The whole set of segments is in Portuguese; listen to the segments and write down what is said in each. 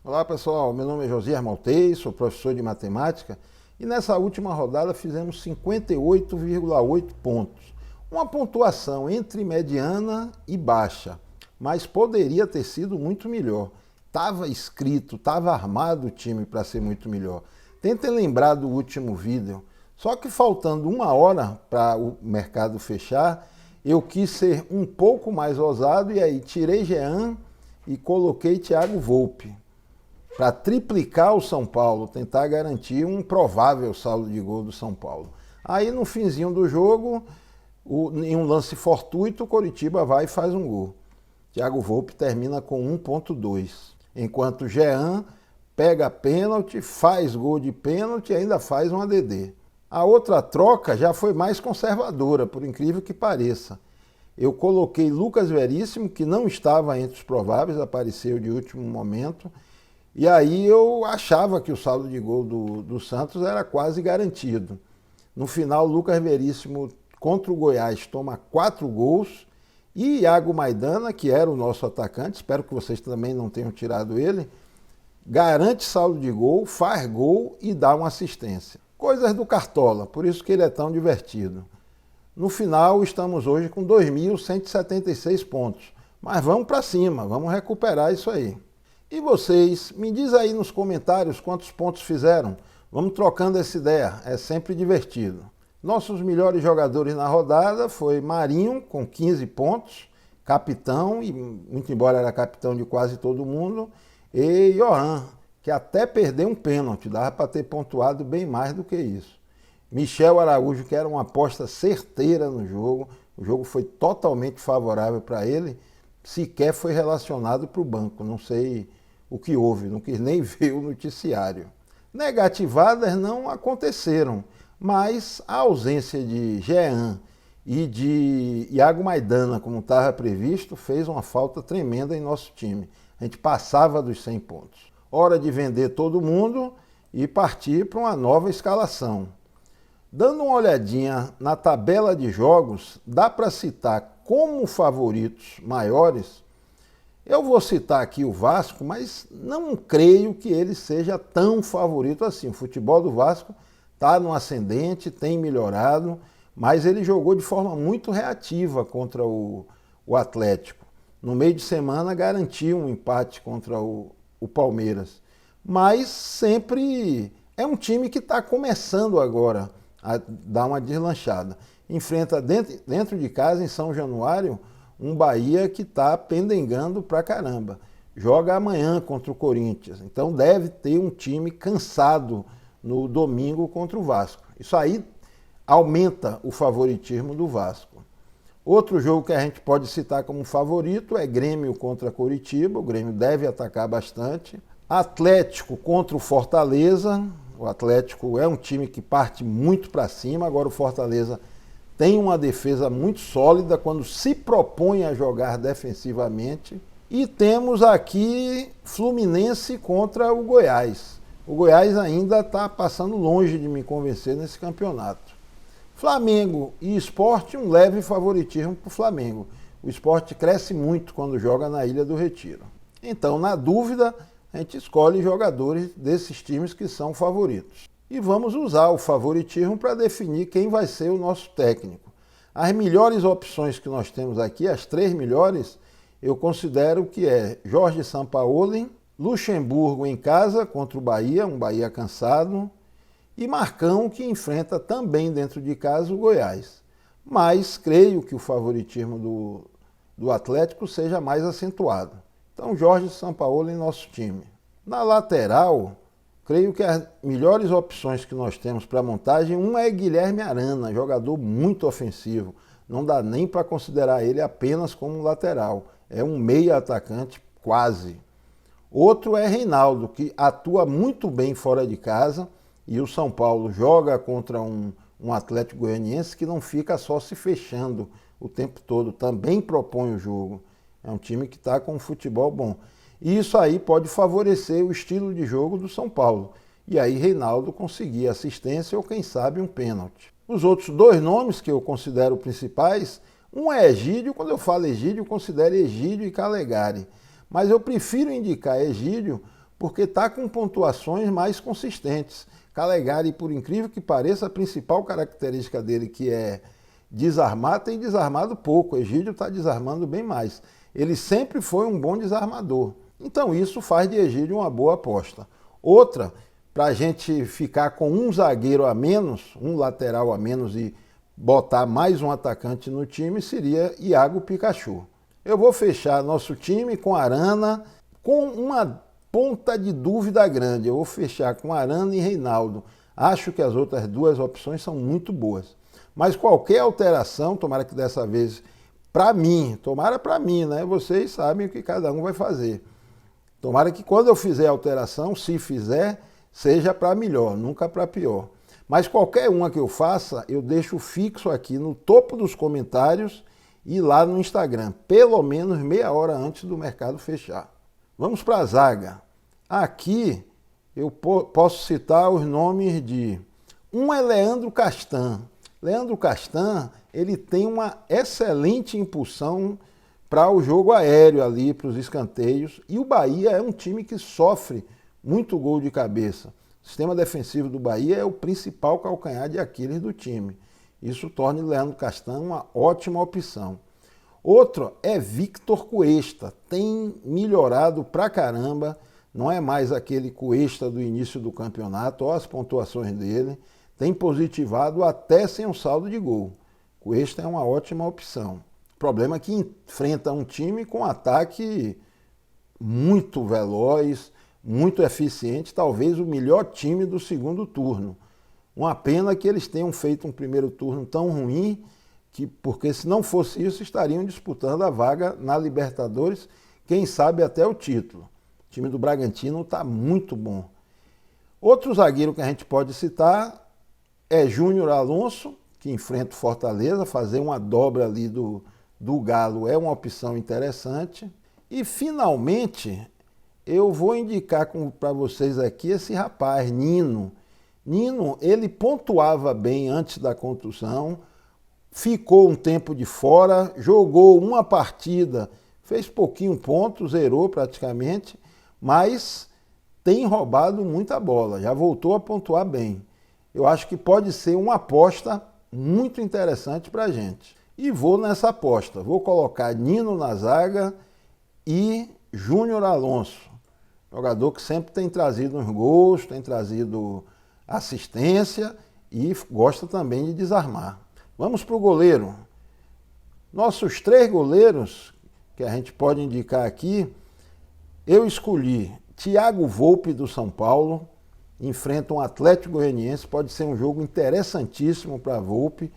Olá pessoal, meu nome é Josias Maltês, sou professor de matemática e nessa última rodada fizemos 58,8 pontos. Uma pontuação entre mediana e baixa, mas poderia ter sido muito melhor. Estava escrito, estava armado o time para ser muito melhor. Tentem lembrar do último vídeo, só que faltando uma hora para o mercado fechar, eu quis ser um pouco mais ousado e aí tirei Jean e coloquei Thiago Volpi para triplicar o São Paulo, tentar garantir um provável saldo de gol do São Paulo. Aí no finzinho do jogo, em um lance fortuito, o Coritiba vai e faz um gol. Thiago Volpi termina com 1,2, enquanto Jean pega pênalti, faz gol de pênalti e ainda faz um ADD. A outra troca já foi mais conservadora, por incrível que pareça. Eu coloquei Lucas Veríssimo, que não estava entre os prováveis, apareceu de último momento, e aí eu achava que o saldo de gol do Santos era quase garantido. No final, Lucas Veríssimo contra o Goiás toma 4 gols e Iago Maidana, que era o nosso atacante, espero que vocês também não tenham tirado ele, garante saldo de gol, faz gol e dá uma assistência. Coisas do Cartola, por isso que ele é tão divertido. No final, estamos hoje com 2.176 pontos, mas vamos para cima, vamos recuperar isso aí. E vocês, me diz aí nos comentários quantos pontos fizeram. Vamos trocando essa ideia, é sempre divertido. Nossos melhores jogadores na rodada foi Marinho, com 15 pontos, capitão, e muito embora era capitão de quase todo mundo, e Johan, que até perdeu um pênalti, dava para ter pontuado bem mais do que isso. Michel Araújo, que era uma aposta certeira no jogo, o jogo foi totalmente favorável para ele, sequer foi relacionado para o banco, não sei o que houve, não quis nem ver o noticiário. Negativadas não aconteceram, mas a ausência de Jean e de Iago Maidana, como estava previsto, fez uma falta tremenda em nosso time. A gente passava dos 100 pontos. Hora de vender todo mundo e partir para uma nova escalação. Dando uma olhadinha na tabela de jogos, dá para citar como favoritos maiores. Eu vou citar aqui o Vasco, mas não creio que ele seja tão favorito assim. O futebol do Vasco está no ascendente, tem melhorado, mas ele jogou de forma muito reativa contra o Atlético. No meio de semana garantiu um empate contra o Palmeiras. Mas sempre é um time que está começando agora a dar uma deslanchada. Enfrenta dentro de casa, em São Januário, um Bahia que está pendengando pra caramba. Joga amanhã contra o Corinthians. Então deve ter um time cansado no domingo contra o Vasco. Isso aí aumenta o favoritismo do Vasco. Outro jogo que a gente pode citar como favorito é Grêmio contra Coritiba. O Grêmio deve atacar bastante. Atlético contra o Fortaleza. O Atlético é um time que parte muito para cima. Agora o Fortaleza tem uma defesa muito sólida quando se propõe a jogar defensivamente. E temos aqui Fluminense contra o Goiás. O Goiás ainda está passando longe de me convencer nesse campeonato. Flamengo e Sport, um leve favoritismo para o Flamengo. O Sport cresce muito quando joga na Ilha do Retiro. Então, na dúvida, a gente escolhe jogadores desses times que são favoritos. E vamos usar o favoritismo para definir quem vai ser o nosso técnico. As melhores opções que nós temos aqui, as 3 melhores, eu considero que é Jorge Sampaoli, Luxemburgo em casa contra o Bahia, um Bahia cansado, e Marcão, que enfrenta também dentro de casa o Goiás. Mas creio que o favoritismo do Atlético seja mais acentuado. Então Jorge Sampaoli em nosso time. Na lateral, creio que as melhores opções que nós temos para montagem, uma é Guilherme Arana, jogador muito ofensivo. Não dá nem para considerar ele apenas como lateral. É um meia atacante quase. Outro é Reinaldo, que atua muito bem fora de casa e o São Paulo joga contra um Atlético Goianiense que não fica só se fechando o tempo todo, também propõe o jogo. É um time que está com um futebol bom. E isso aí pode favorecer o estilo de jogo do São Paulo. E aí Reinaldo conseguir assistência ou quem sabe um pênalti. Os outros 2 nomes que eu considero principais, um é Egídio. Quando eu falo Egídio, eu considero Egídio e Calegari. Mas eu prefiro indicar Egídio porque está com pontuações mais consistentes. Calegari, por incrível que pareça, a principal característica dele, que é desarmar, tem desarmado pouco. O Egídio está desarmando bem mais. Ele sempre foi um bom desarmador. Então isso faz de Egídio uma boa aposta. Outra, para a gente ficar com um zagueiro a menos, um lateral a menos e botar mais um atacante no time, seria Iago Pikachu. Eu vou fechar nosso time com Arana, com uma ponta de dúvida grande. Eu vou fechar com Arana e Reinaldo. Acho que as outras duas opções são muito boas. Mas qualquer alteração, tomara que dessa vez, para mim, tomara para mim, né? Vocês sabem o que cada um vai fazer. Tomara que quando eu fizer a alteração, se fizer, seja para melhor, nunca para pior. Mas qualquer uma que eu faça, eu deixo fixo aqui no topo dos comentários e lá no Instagram, pelo menos meia hora antes do mercado fechar. Vamos para a zaga. Aqui eu posso citar os nomes de... Um é Leandro Castan. Leandro Castan, ele tem uma excelente impulsão para o jogo aéreo ali, para os escanteios. E o Bahia é um time que sofre muito gol de cabeça. O sistema defensivo do Bahia é o principal calcanhar de Aquiles do time. Isso torna o Leandro Castan uma ótima opção. Outro é Victor Cuesta. Tem melhorado pra caramba. Não é mais aquele Cuesta do início do campeonato. Olha as pontuações dele. Tem positivado até sem um saldo de gol. Cuesta é uma ótima opção. O problema é que enfrenta um time com ataque muito veloz, muito eficiente, talvez o melhor time do segundo turno. Uma pena que eles tenham feito um primeiro turno tão ruim, porque se não fosse isso, estariam disputando a vaga na Libertadores, quem sabe até o título. O time do Bragantino está muito bom. Outro zagueiro que a gente pode citar é Júnior Alonso, que enfrenta o Fortaleza, fazer uma dobra ali do Galo é uma opção interessante. E finalmente, eu vou indicar para vocês aqui esse rapaz, Nino. Nino, ele pontuava bem antes da contusão, ficou um tempo de fora, jogou uma partida, fez pouquinho ponto, zerou praticamente, mas tem roubado muita bola, já voltou a pontuar bem. Eu acho que pode ser uma aposta muito interessante para a gente. E vou nessa aposta, vou colocar Nino na zaga e Júnior Alonso, jogador que sempre tem trazido uns gols, tem trazido assistência e gosta também de desarmar. Vamos para o goleiro. Nossos 3 goleiros, que a gente pode indicar aqui, eu escolhi Thiago Volpi do São Paulo, enfrenta um Atlético Goianiense, pode ser um jogo interessantíssimo para Volpi,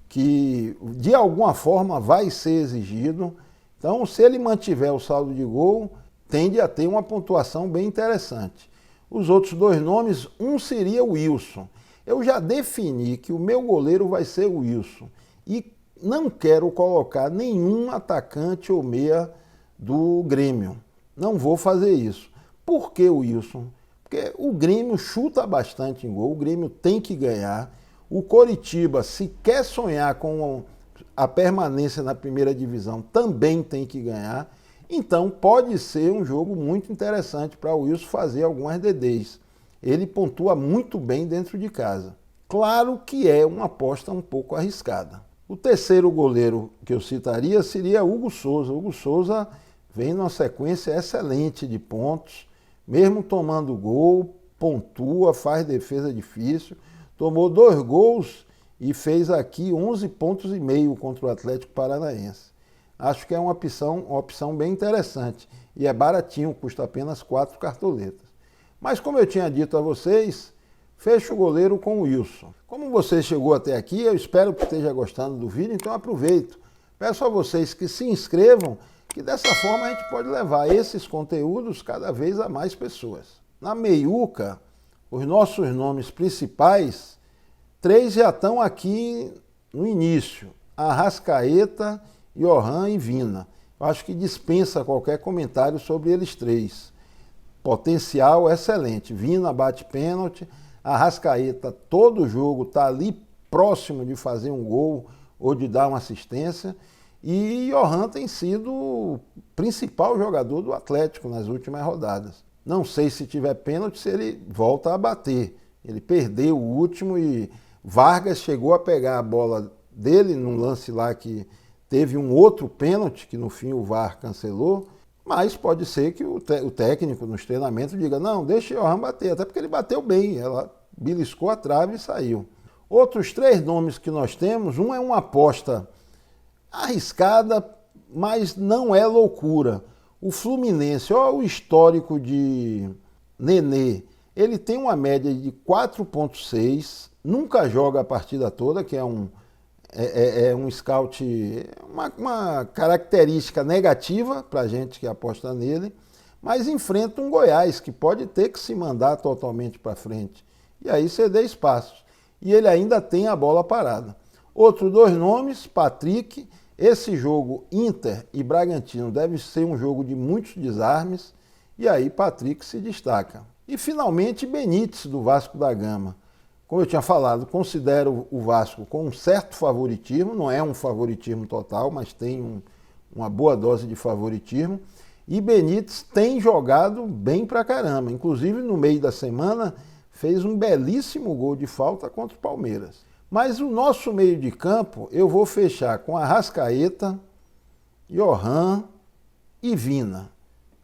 que de alguma forma vai ser exigido. Então, se ele mantiver o saldo de gol, tende a ter uma pontuação bem interessante. Os outros 2 nomes, um seria o Wilson. Eu já defini que o meu goleiro vai ser o Wilson e não quero colocar nenhum atacante ou meia do Grêmio. Não vou fazer isso. Por que o Wilson? Porque o Grêmio chuta bastante em gol, o Grêmio tem que ganhar. O Coritiba, se quer sonhar com a permanência na primeira divisão, também tem que ganhar. Então pode ser um jogo muito interessante para o Wilson fazer algumas DDs. Ele pontua muito bem dentro de casa. Claro que é uma aposta um pouco arriscada. O terceiro goleiro que eu citaria seria Hugo Souza. Hugo Souza vem numa sequência excelente de pontos, mesmo tomando gol, pontua, faz defesa difícil. Tomou 2 gols e fez aqui 11,5 pontos contra o Atlético Paranaense. Acho que é uma opção bem interessante e é baratinho, custa apenas 4 cartoletas. Mas como eu tinha dito a vocês, fecho o goleiro com o Wilson. Como você chegou até aqui, eu espero que esteja gostando do vídeo, então aproveito. Peço a vocês que se inscrevam, que dessa forma a gente pode levar esses conteúdos cada vez a mais pessoas. Na meiuca, os nossos nomes principais, 3 já estão aqui no início. Arrascaeta, Yohan e Vina. Eu acho que dispensa qualquer comentário sobre eles 3. Potencial excelente. Vina bate pênalti, Arrascaeta todo jogo está ali próximo de fazer um gol ou de dar uma assistência. E Yohan tem sido o principal jogador do Atlético nas últimas rodadas. Não sei se tiver pênalti, se ele volta a bater. Ele perdeu o último e Vargas chegou a pegar a bola dele num lance lá que teve um outro pênalti, que no fim o VAR cancelou, mas pode ser que o técnico nos treinamentos diga, não, deixa o Johan bater, até porque ele bateu bem, ela beliscou a trave e saiu. Outros 3 nomes que nós temos, um é uma aposta arriscada, mas não é loucura. O Fluminense, olha o histórico de Nenê, ele tem uma média de 4,6, nunca joga a partida toda, que é um scout, uma característica negativa para a gente que aposta nele, mas enfrenta um Goiás que pode ter que se mandar totalmente para frente e aí ceder espaços. E ele ainda tem a bola parada. Outros 2 nomes, Patrick. Esse jogo Inter e Bragantino deve ser um jogo de muitos desarmes e aí Patrick se destaca. E finalmente Benítez do Vasco da Gama. Como eu tinha falado, considero o Vasco com um certo favoritismo, não é um favoritismo total, mas tem uma boa dose de favoritismo. E Benítez tem jogado bem pra caramba, inclusive no meio da semana fez um belíssimo gol de falta contra o Palmeiras. Mas o nosso meio de campo eu vou fechar com Arrascaeta, Johan e Vina.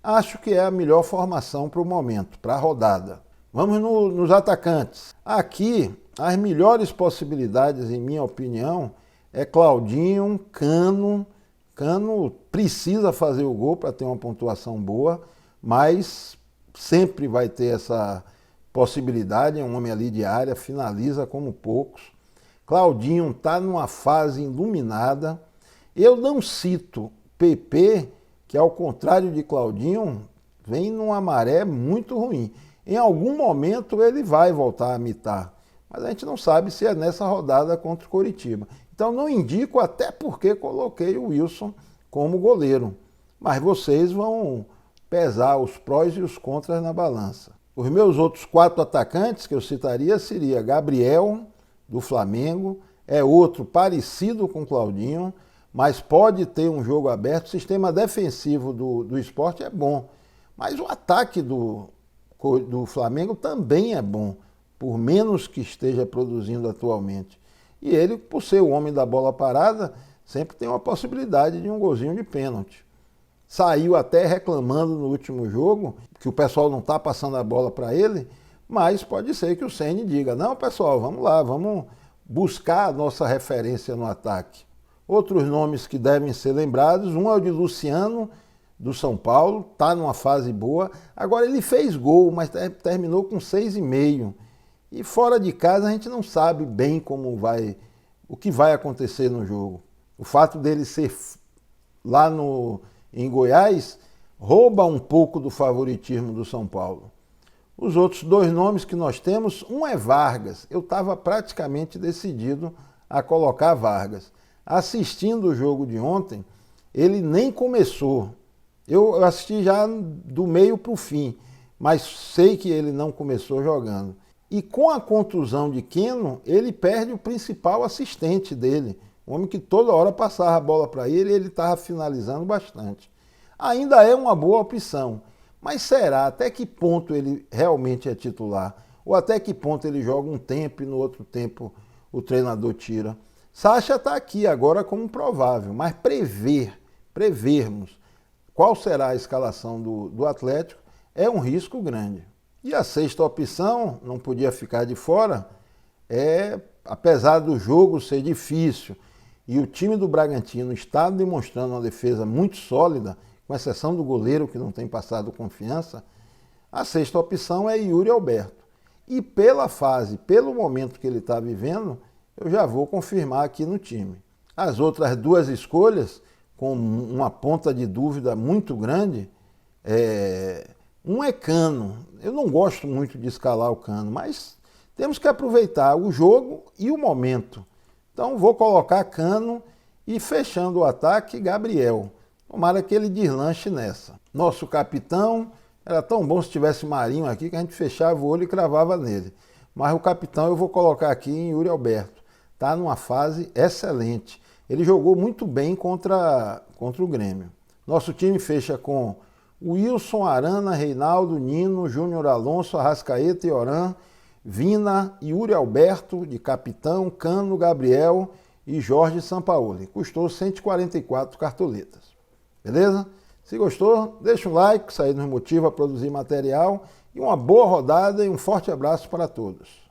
Acho que é a melhor formação para o momento, para a rodada. Vamos nos atacantes. Aqui, as melhores possibilidades, em minha opinião, é Claudinho, Cano. Cano precisa fazer o gol para ter uma pontuação boa, mas sempre vai ter essa possibilidade, é um homem ali de área, finaliza como poucos. Claudinho está numa fase iluminada. Eu não cito PP, que ao contrário de Claudinho, vem numa maré muito ruim. Em algum momento ele vai voltar a mitar, mas a gente não sabe se é nessa rodada contra o Coritiba. Então não indico, até porque coloquei o Wilson como goleiro. Mas vocês vão pesar os prós e os contras na balança. Os meus outros 4 atacantes que eu citaria seria Gabriel, do Flamengo, é outro parecido com Claudinho, mas pode ter um jogo aberto. O sistema defensivo do Sport é bom, mas o ataque do Flamengo também é bom, por menos que esteja produzindo atualmente. E ele, por ser o homem da bola parada, sempre tem uma possibilidade de um golzinho de pênalti. Saiu até reclamando no último jogo que o pessoal não está passando a bola para ele, mas pode ser que o Ceni diga, não pessoal, vamos lá, vamos buscar a nossa referência no ataque. Outros nomes que devem ser lembrados, um é o de Luciano, do São Paulo, está numa fase boa. Agora ele fez gol, mas terminou com 6,5. E fora de casa a gente não sabe bem o que vai acontecer no jogo. O fato dele ser lá em Goiás rouba um pouco do favoritismo do São Paulo. Os outros 2 nomes que nós temos, um é Vargas. Eu estava praticamente decidido a colocar Vargas. Assistindo o jogo de ontem, ele nem começou. Eu assisti já do meio para o fim, mas sei que ele não começou jogando. E com a contusão de Keno, ele perde o principal assistente dele, um homem que toda hora passava a bola para ele e ele estava finalizando bastante. Ainda é uma boa opção, mas será até que ponto ele realmente é titular? Ou até que ponto ele joga um tempo e no outro tempo o treinador tira? Sacha está aqui agora como provável, mas prevermos qual será a escalação do Atlético é um risco grande. E a 6ª opção, não podia ficar de fora, apesar do jogo ser difícil e o time do Bragantino está demonstrando uma defesa muito sólida, com exceção do goleiro que não tem passado confiança, a 6ª opção é Yuri Alberto. E pela fase, pelo momento que ele está vivendo, eu já vou confirmar aqui no time. As outras 2 escolhas, com uma ponta de dúvida muito grande, um é Cano. Eu não gosto muito de escalar o Cano, mas temos que aproveitar o jogo e o momento. Então vou colocar Cano e fechando o ataque, Gabriel. Tomara que ele deslanche nessa. Nosso capitão, era tão bom se tivesse Marinho aqui que a gente fechava o olho e cravava nele. Mas o capitão eu vou colocar aqui em Yuri Alberto. Está numa fase excelente. Ele jogou muito bem contra o Grêmio. Nosso time fecha com Wilson, Arana, Reinaldo, Nino, Júnior Alonso, Arrascaeta e Oran, Vina, Yuri Alberto, de capitão, Cano, Gabriel e Jorge Sampaoli. Custou 144 cartoletas. Beleza? Se gostou, deixa um like, isso aí nos motiva a produzir material. E uma boa rodada e um forte abraço para todos.